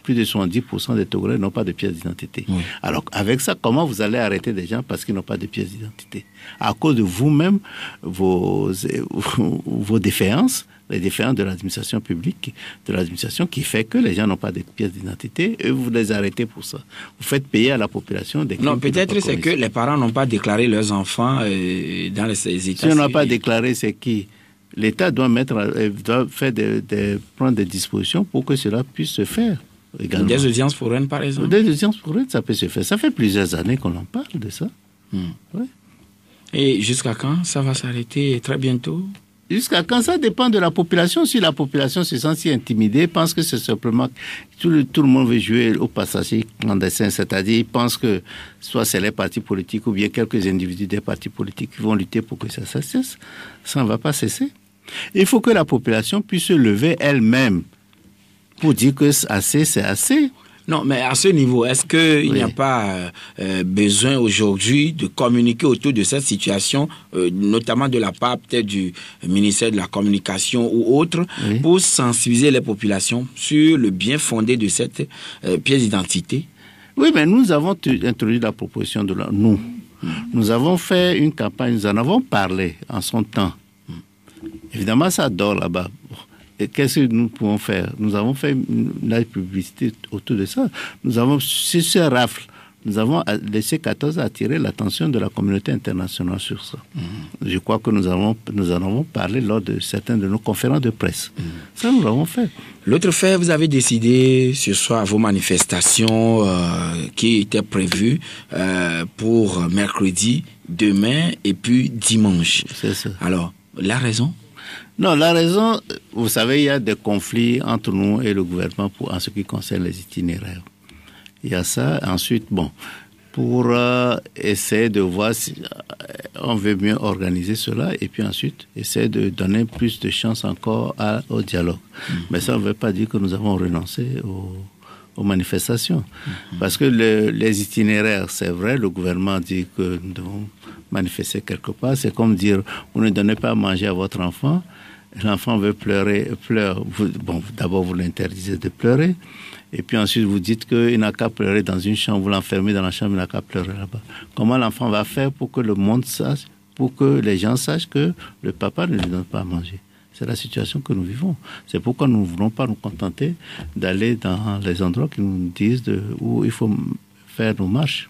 plus de 70% des Togolais n'ont pas de pièce d'identité. Alors, avec ça, comment vous allez arrêter des gens parce qu'ils n'ont pas de pièce d'identité? À cause de vous-même, vos défaillances, les défaillances de l'administration publique, de l'administration qui fait que les gens n'ont pas de pièces d'identité et vous les arrêtez pour ça. Vous faites payer à la population des... Non, peut-être c'est que les parents n'ont pas déclaré leurs enfants dans les États. Si on n'a pas déclaré, c'est qui? L'État doit prendre des dispositions pour que cela puisse se faire également. Des audiences foraines, par exemple? Des audiences foraines, ça peut se faire. Ça fait plusieurs années qu'on en parle de ça. Ouais. Et jusqu'à quand ça va s'arrêter? Très bientôt? Jusqu'à quand? Ça dépend de la population. Si la population se sent si intimidée, pense que c'est simplement tout le monde veut jouer au passagers clandestin, c'est-à-dire ils pensent que soit c'est les partis politiques ou bien quelques individus des partis politiques qui vont lutter pour que ça cesse. Ça ne va pas cesser. Il faut que la population puisse se lever elle-même pour dire que assez, c'est assez. Non, mais à ce niveau, est-ce qu'il n'y a pas besoin aujourd'hui de communiquer autour de cette situation, notamment de la part peut-être du ministère de la Communication ou autre, pour sensibiliser les populations sur le bien fondé de cette pièce d'identité? Oui, mais nous avons introduit la proposition de la... Nous avons fait une campagne, nous en avons parlé en son temps. Évidemment, ça dort là-bas. Et qu'est-ce que nous pouvons faire? Nous avons fait une publicité autour de ça. Nous avons, sur ce rafle, nous avons laissé 14 attirer l'attention de la communauté internationale sur ça. Je crois que nous en avons parlé lors de certaines de nos conférences de presse. Ça, nous l'avons fait. L'autre fait, vous avez décidé ce soir vos manifestations qui étaient prévues pour mercredi, demain et puis dimanche. C'est ça. Alors, la raison? Non, la raison, vous savez, il y a des conflits entre nous et le gouvernement en ce qui concerne les itinéraires. Il y a ça. Ensuite, pour essayer de voir si on veut mieux organiser cela et puis ensuite essayer de donner plus de chance encore au dialogue. Mais ça ne veut pas dire que nous avons renoncé aux manifestations. Parce que les itinéraires, c'est vrai, le gouvernement dit que nous devons manifester quelque part. C'est comme dire, vous ne donnez pas à manger à votre enfant, l'enfant veut pleurer, pleure. D'abord, vous l'interdisez de pleurer. Et puis ensuite, vous dites qu'il n'a qu'à pleurer dans une chambre, vous l'enfermez dans la chambre, il n'a qu'à pleurer là-bas. Comment l'enfant va faire pour que le monde sache, pour que les gens sachent que le papa ne lui donne pas à manger? C'est la situation que nous vivons. C'est pourquoi nous ne voulons pas nous contenter d'aller dans les endroits qui nous disent où il faut faire nos marches.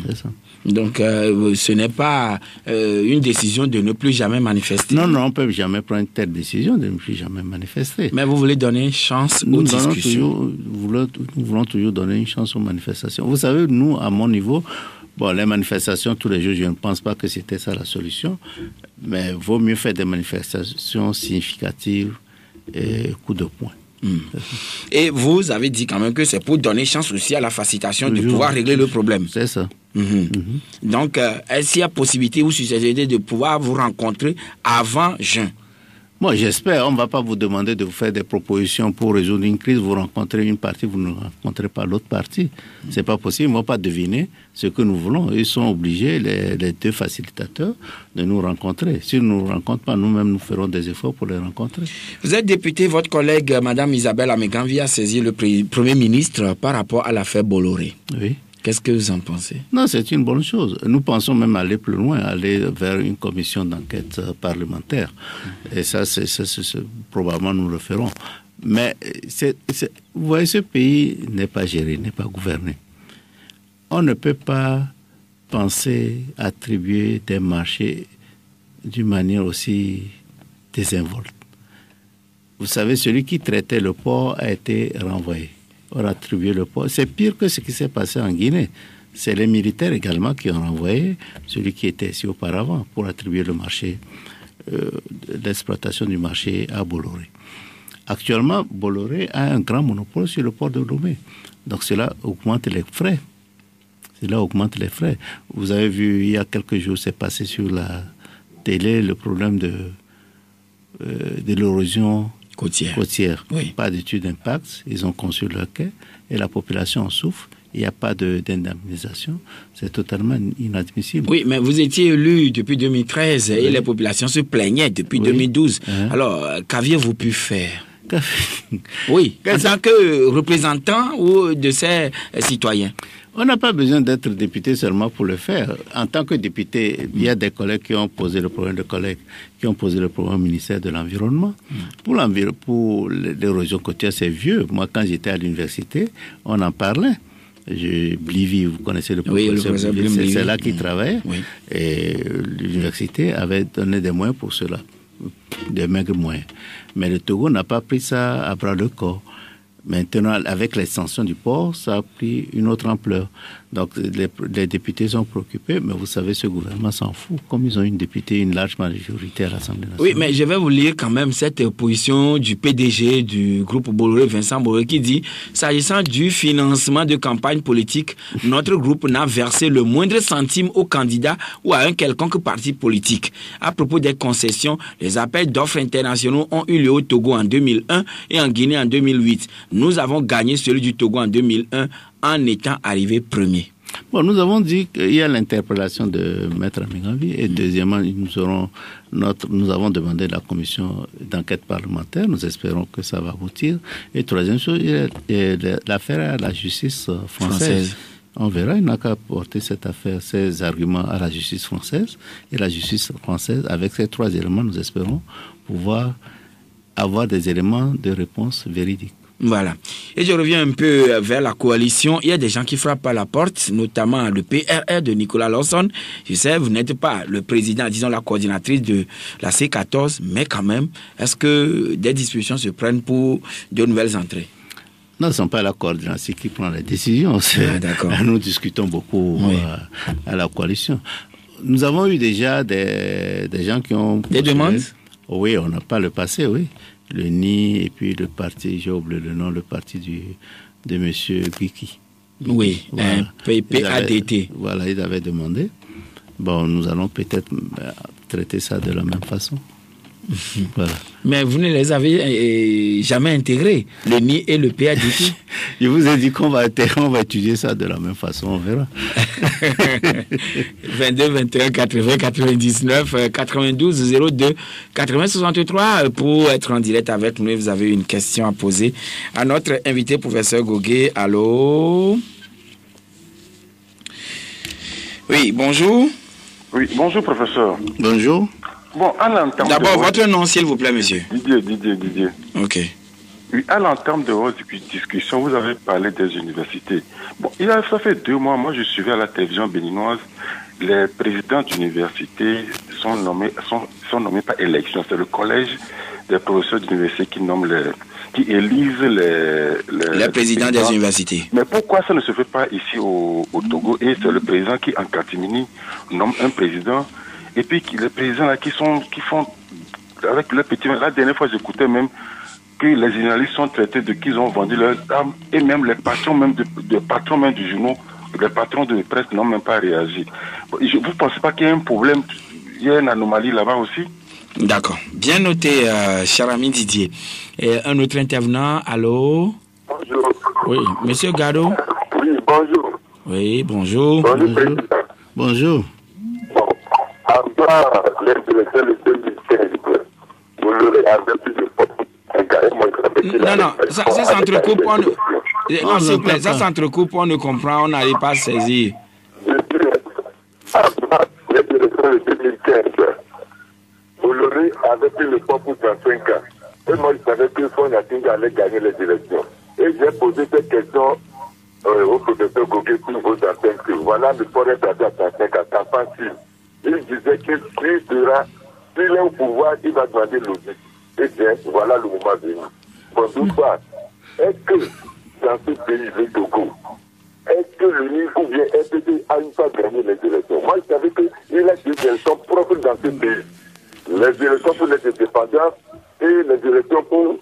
C'est ça. Donc, ce n'est pas une décision de ne plus jamais manifester. Non, on ne peut jamais prendre une telle décision de ne plus jamais manifester. Mais vous voulez donner une chance aux discussions? Nous voulons toujours donner une chance aux manifestations. Vous savez, nous, à mon niveau, les manifestations tous les jours, je ne pense pas que c'était ça la solution. Mais il vaut mieux faire des manifestations significatives et coup de poing. Et vous avez dit quand même que c'est pour donner chance aussi à la facilitation de pouvoir régler le problème. C'est ça. Donc, est-ce qu'il y a possibilité ou susceptibilité de pouvoir vous rencontrer avant juin? Moi, j'espère. On ne va pas vous demander de vous faire des propositions pour résoudre une crise. Vous rencontrez une partie, vous ne rencontrez pas l'autre partie. Ce n'est pas possible. Ils ne vont pas deviner ce que nous voulons. Ils sont obligés, les deux facilitateurs, de nous rencontrer. S'ils ne nous rencontrent pas, nous-mêmes, nous ferons des efforts pour les rencontrer. Vous êtes député, votre collègue, Mme Isabelle Ameganvi, a saisi le Premier ministre par rapport à l'affaire Bolloré. Oui. Qu'est-ce que vous en pensez? Non, c'est une bonne chose. Nous pensons même aller plus loin, aller vers une commission d'enquête parlementaire. Et ça, probablement nous le ferons. Mais vous voyez, ce pays n'est pas géré, n'est pas gouverné. On ne peut pas penser attribuer des marchés d'une manière aussi désinvolte. Vous savez, celui qui traitait le port a été renvoyé. On a attribué le port. C'est pire que ce qui s'est passé en Guinée. C'est les militaires également qui ont renvoyé celui qui était ici auparavant pour attribuer le marché, l'exploitation du marché à Bolloré. Actuellement, Bolloré a un grand monopole sur le port de Lomé. Donc cela augmente les frais. Vous avez vu, il y a quelques jours, c'est passé sur la télé le problème de l'érosion côtière. Oui. Pas d'étude d'impact, ils ont conçu leur quai et la population en souffre. Il n'y a pas d'indemnisation. C'est totalement inadmissible. Oui, mais vous étiez élu depuis 2013 et les populations se plaignaient depuis 2012. Alors, qu'aviez-vous pu faire? Oui, en tant que représentant ou de ces citoyens? On n'a pas besoin d'être député seulement pour le faire. En tant que député, il y a des collègues qui ont posé le problème au ministère de l'Environnement. Pour l'érosion côtière, c'est vieux. Moi, quand j'étais à l'université, on en parlait. Blivy, vous connaissez le professeur Blivy, c'est là qu'il travaillait. Oui. Et l'université avait donné des moyens pour cela, des maigres moyens. Mais le Togo n'a pas pris ça à bras le corps. Maintenant, avec l'extension du port, ça a pris une autre ampleur. Donc, les députés sont préoccupés, mais vous savez, ce gouvernement s'en fout. Comme ils ont une large majorité à l'Assemblée nationale. Oui, mais je vais vous lire quand même cette position du PDG du groupe Bolloré, Vincent Bolloré, qui dit « S'agissant du financement de campagne politique, notre groupe n'a versé le moindre centime au candidat ou à un quelconque parti politique. À propos des concessions, les appels d'offres internationaux ont eu lieu au Togo en 2001 et en Guinée en 2008. Nous avons gagné celui du Togo en 2001 en étant arrivé premier. » Bon, nous avons dit qu'il y a l'interpellation de Maître Amingavi et deuxièmement, nous avons demandé la commission d'enquête parlementaire. Nous espérons que ça va aboutir. Et troisième chose, l'affaire à la justice française. On verra, il n'a qu'à porter cette affaire, ces arguments à la justice française. Et la justice française, avec ces trois éléments, nous espérons pouvoir avoir des éléments de réponse véridiques. Voilà. Et je reviens un peu vers la coalition. Il y a des gens qui frappent à la porte, notamment le PRR de Nicolas Lawson. Je sais, vous n'êtes pas le président, disons la coordinatrice de la C14, mais quand même, est-ce que des discussions se prennent pour de nouvelles entrées? Non, ce ne sont pas la coordination qui prend les décisions. Nous discutons beaucoup à la coalition. Nous avons eu déjà des gens qui ont... Des demandes? Oui, on n'a pas le passé, oui. Le NI et puis le parti, j'ai oublié le nom, le parti de M. Guiki. Oui, voilà. PADT. Voilà, ils avaient demandé. Bon, nous allons peut-être traiter ça de la même façon. Voilà. Mais vous ne les avez jamais intégrés, le NI et le PADT? Je vous ai dit qu'on va étudier ça de la même façon, on verra. 22 21 80 99 92 02 80 63 pour être en direct avec nous. Vous avez une question à poser à notre invité, professeur Gogué. Allô? Oui, bonjour. Oui, bonjour, professeur. Bonjour. Bon, à l'entame d'abord, votre nom, s'il vous plaît, monsieur. Didier. Ok. Oui, à l'entame de votre discussion, vous avez parlé des universités. Bon, ça fait 2 mois, moi je suivais à la télévision béninoise, les présidents d'université sont nommés par élection. C'est le collège des professeurs d'université qui élisent les présidents des universités. Mais pourquoi ça ne se fait pas ici au Togo? Et c'est le président qui, en catimini, nomme un président. Et puis les présidents là, qui font avec le petit... La dernière fois, j'écoutais même que les journalistes sont traités de qu'ils ont vendu leurs âmes et même les patrons même patrons même du journal, les patrons de presse n'ont même pas réagi. Vous ne pensez pas qu'il y a un problème, il y a une anomalie là-bas aussi? D'accord. Bien noté, cher ami Didier. Et un autre intervenant, allô? Bonjour. Oui, monsieur Gado? Oui, bonjour. Oui, bonjour. Bonjour. Avant les élections de 2015, vous l'aurez avec plus de non, ça s'entrecoupe. Non, s'il vous plaît, ça s'entrecoupe, on ne comprend, on n'arrive pas à saisir. Les élections de 2015, Bolloré avait pris le poids pour 35 ans. Et moi, je savais que Son Yatinga allait gagner les élections. Et j'ai posé cette question au professeur Gogué sur vos antennes que voilà le forêt d'Adja à 35 ans, qu'en pense-t-il? Il disait qu'il sera, s'il est au pouvoir, il va demander l'audit. Eh bien, voilà le moment venu. Bon, d'une part, est-ce que dans ce pays, le Togo, est-ce que l'UNI ou bien FPD a une fois gagné les élections? Moi, je savais qu'il y a des élections propres dans ce pays. Les élections pour les indépendants et les élections pour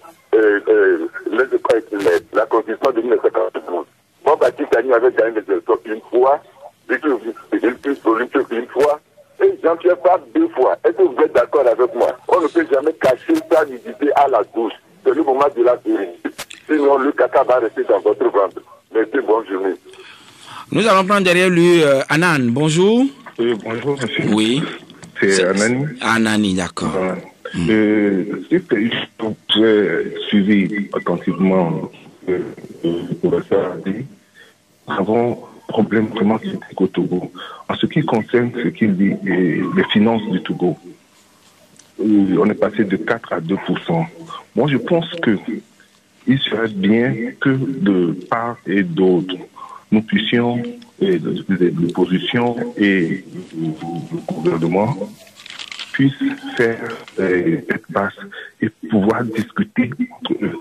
la constitution de 1992. Moi, Bati Kani avait gagné les élections une fois, une fois, et Jean-Pierre Fabre 2 fois. Est-ce que vous êtes d'accord avec moi? On ne peut jamais cacher sa nudité à la douche. C'est le moment de la vérité. Sinon, le caca va rester dans votre ventre. Merci, bonne journée. Nous allons prendre derrière lui Anan. Bonjour. Oui, bonjour, monsieur. Oui. C'est Anani. Anani, d'accord. Si vous pouvez suivre attentivement le professeur a dit, nous avons un problème vraiment critique au Togo. En ce qui concerne ce qu'il dit, les finances du Togo, on est passé de 4 à 2%. Moi, je pense que il serait bien que de part et d'autre, nous puissions, l'opposition et le gouvernement, puissent faire cette passe et pouvoir discuter entre eux.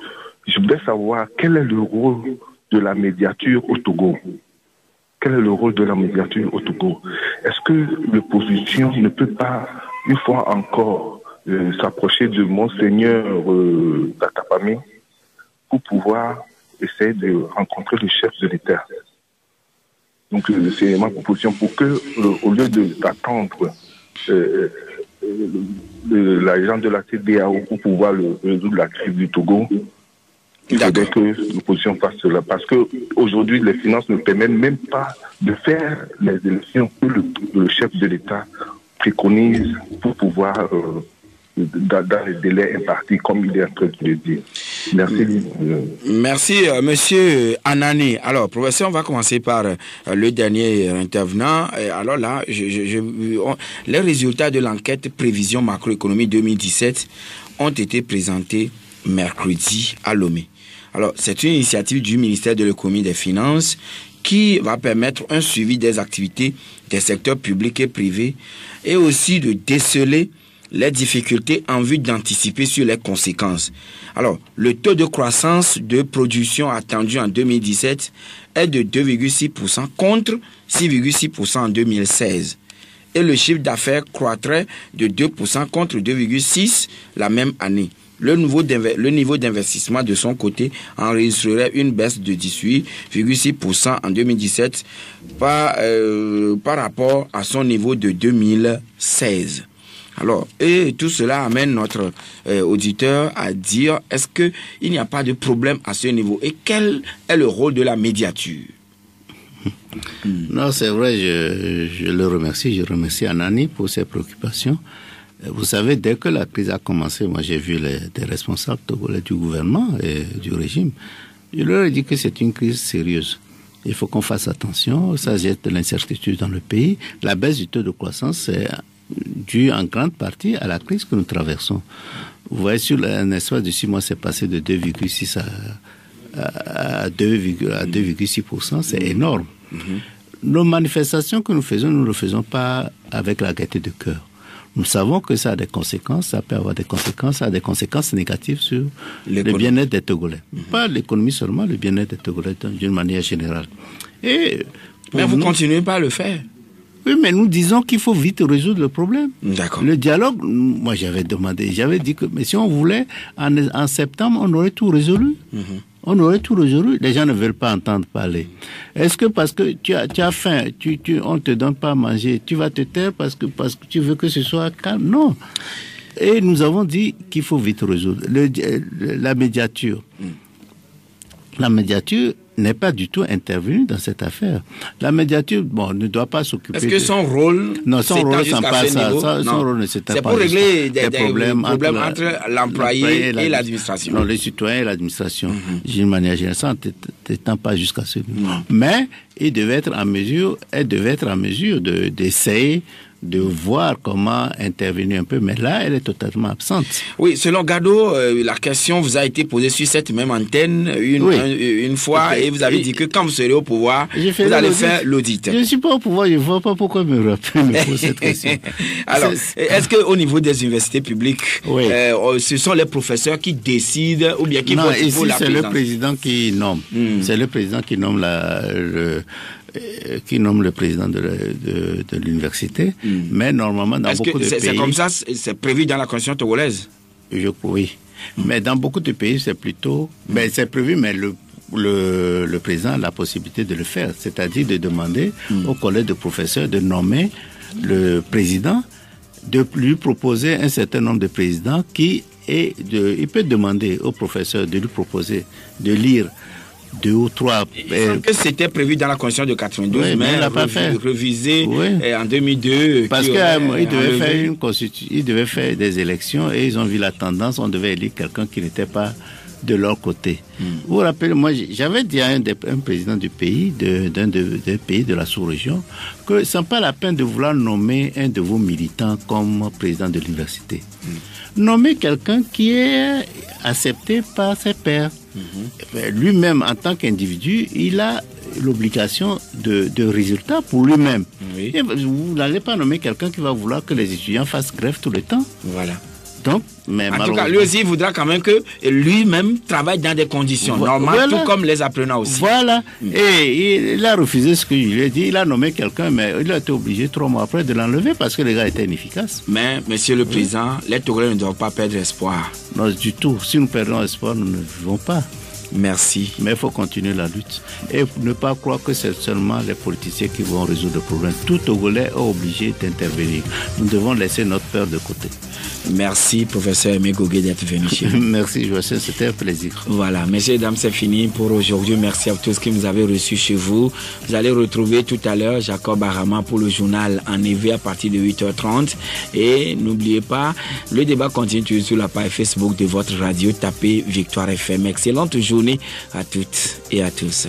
Je voudrais savoir quel est le rôle de la médiature au Togo. Quel est le rôle de la médiature au Togo? Est-ce que l'opposition ne peut pas, une fois encore, s'approcher de Monseigneur Tatapami pour pouvoir essayer de rencontrer le chef de l'État? Donc c'est ma proposition pour que, au lieu d'attendre l'agent de la CEDEAO pour pouvoir résoudre la crise du Togo, il faudrait que l'opposition fasse cela. Parce qu'aujourd'hui, les finances ne permettent même pas de faire les élections que le chef de l'État préconise pour pouvoir, dans les délais impartis, comme il est en train de le dire. Merci. Merci, monsieur Anani. Alors, professeur, on va commencer par le dernier intervenant. Alors là, les résultats de l'enquête Prévision macroéconomie 2017 ont été présentés mercredi à Lomé. Alors, c'est une initiative du ministère de l'économie et des finances qui va permettre un suivi des activités des secteurs publics et privés et aussi de déceler les difficultés en vue d'anticiper sur les conséquences. Alors, le taux de croissance de production attendu en 2017 est de 2,6% contre 6,6% en 2016. Et le chiffre d'affaires croîtrait de 2% contre 2,6% la même année. Le niveau d'investissement de son côté enregistrerait une baisse de 18,6% en 2017 par rapport à son niveau de 2016. Alors, et tout cela amène notre auditeur à dire, est-ce qu'il n'y a pas de problème à ce niveau? Et quel est le rôle de la médiature? Non, c'est vrai, je le remercie. Je remercie Anani pour ses préoccupations. Vous savez, dès que la crise a commencé, moi j'ai vu des responsables togolais du gouvernement et du régime. Je leur ai dit que c'est une crise sérieuse. Il faut qu'on fasse attention, ça jette de l'incertitude dans le pays. La baisse du taux de croissance est due en grande partie à la crise que nous traversons. Vous voyez, sur un espace de 6 mois, c'est passé de 2,6 à 2,6%, c'est énorme. Nos manifestations que nous faisons, nous ne le faisons pas avec la gaieté de cœur. Nous savons que ça a des conséquences, ça peut avoir des conséquences, ça a des conséquences négatives sur le bien-être des Togolais. Pas l'économie seulement, le bien-être des Togolais d'une manière générale. Mais vous continuez pas à le faire. Oui, mais nous disons qu'il faut vite résoudre le problème. D'accord. Le dialogue, moi j'avais dit que mais si on voulait, en septembre, on aurait tout résolu. On aurait tout résolu. Les gens ne veulent pas entendre parler. Est-ce que parce que tu as faim, on ne te donne pas à manger, tu vas te taire parce que tu veux que ce soit calme? Non. Et nous avons dit qu'il faut vite résoudre. La médiature. La médiature n'est pas du tout intervenu dans cette affaire. La médiature, ne doit pas s'occuper... Est-ce que son rôle... Non, son rôle ne s'étend pas ça. Son rôle ne s'étend pas. C'est pour régler des problèmes entre l'employé et l'administration. Non, les citoyens et l'administration. D'une manière générale, ça n'étend pas jusqu'à ce niveau. Mais elle devait être en mesure d'essayer de voir comment intervenir un peu, mais là, elle est totalement absente. Oui, selon Gado, la question vous a été posée sur cette même antenne une fois, et vous avez dit que quand vous serez au pouvoir, vous allez faire l'audit. Je ne suis pas au pouvoir, je ne vois pas pourquoi me poser cette question. Alors, est-ce qu'au niveau des universités publiques, ce sont les professeurs qui décident ou bien qui votent pour la présidence? C'est le président qui nomme. C'est le président qui nomme le président de l'université, mais normalement dans beaucoup de pays... C'est comme ça, c'est prévu dans la constitution togolaise? Oui, mais dans beaucoup de pays c'est plutôt... c'est prévu, mais le président a la possibilité de le faire, c'est-à-dire de demander au collège de professeurs de nommer le président, de lui proposer un certain nombre de présidents il peut demander au professeur de lui proposer de lire 2 ou 3. Il semble que c'était prévu dans la Constitution de 92, mais il n'a pas fait. Revisé en 2002. Parce qu'il devait faire des élections et ils ont vu la tendance, on devait élire quelqu'un qui n'était pas de leur côté. Vous vous rappelez, moi j'avais dit à un président du pays, d'un des pays de la sous-région, que ce n'est pas la peine de vouloir nommer un de vos militants comme président de l'université. Nommer quelqu'un qui est accepté par ses pairs. Lui-même, en tant qu'individu, il a l'obligation de résultats pour lui-même. Et vous n'allez pas nommer quelqu'un qui va vouloir que les étudiants fassent grève tout le temps. Voilà. Donc, en tout cas, lui aussi, il voudra quand même que lui-même travaille dans des conditions normales, tout comme les apprenants aussi. Voilà. Et il a refusé ce que je lui ai dit. Il a nommé quelqu'un, mais il a été obligé 3 mois après de l'enlever parce que les gars étaient inefficaces. Mais, monsieur le président, les Togolais ne doivent pas perdre espoir. Non, du tout. Si nous perdons espoir, nous ne vivons pas. Merci. Mais il faut continuer la lutte. Et ne pas croire que c'est seulement les politiciens qui vont résoudre le problème. Tout Togolais est obligé d'intervenir. Nous devons laisser notre peur de côté. Merci, professeur Aimé Gogué, d'être venu chez nous. Merci, Joachim, c'était un plaisir. Voilà, messieurs et dames, c'est fini pour aujourd'hui. Merci à tous qui nous avez reçus chez vous. Vous allez retrouver tout à l'heure Jacob Arama pour le journal en EV à partir de 8h30. Et n'oubliez pas, le débat continue sur la page Facebook de votre radio. Tapez Victoire FM. Excellente journée à toutes et à tous.